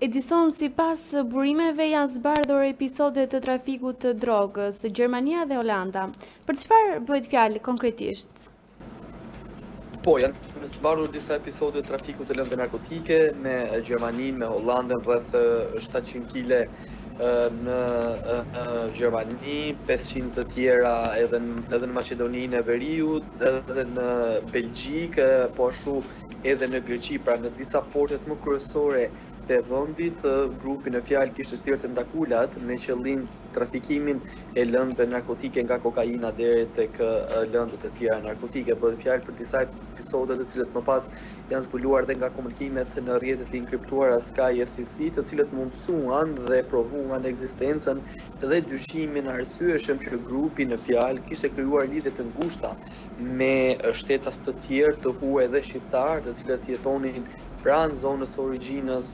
Edison, sipas burimeve janë zbardhur episode të trafikut të drogës Gjermania dhe Holanda. Për çfarë bëhet fjalë konkretisht? Po, janë zbardhur disa episode të trafikut të lëndëve narkotike me Gjermaninë, me Hollandën rreth 700 kg në Gjermani, 500 të tjera edhe në Maqedoninë e Veriut, edhe në Belgjik, po ashtu edhe në Greqi, pra në disa portet më kryesore të vendit, grupi në fjalë kishte shtrirë tentakulat me qëllim trafikimin e lëndëve narkotike nga kokaina deri tek lëndët e tjera narkotike. Bëhet fjalë për disa episode të cilët më pas janë zbuluar dhe nga komunikimet në rrjetet e inkriptuara Sky SEC, të cilët mundsuan dhe provuan ekzistencën dhe dyshimin arsyeshëm që grupi në fjalë kishte krijuar lidhje të ngushta me shtetas të tjerë të huaj dhe shqiptar, të cilët jetonin pranë zonës origjinës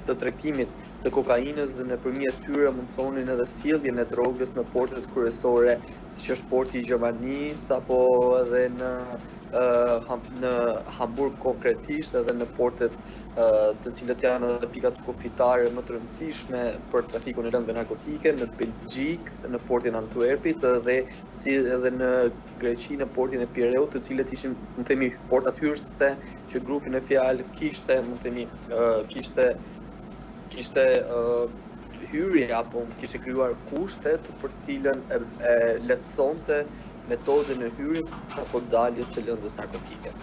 të tregtimit të kokainës dhe nëpërmjet tyre mundsonin edhe sjelljen e drogës në portet kryesore, siç është porti i Gjermanisë apo edhe në Hamburg konkretisht, edhe në portet të cilët janë edhe pikat kufitare më të rëndësishme për trafikun e lëndëve narkotike, në Belgjik, në portin Antwerpit dhe si edhe në Greqi, në portin e Pireut, të cilët ishin, më themi, portat hyrëse që grupi në fjalë kishte, më themi, kishte hyrje apo kishte krijuar kushtet për cilën e lehtësonte metodën e hyrjes apo daljes së lëndës narkotike.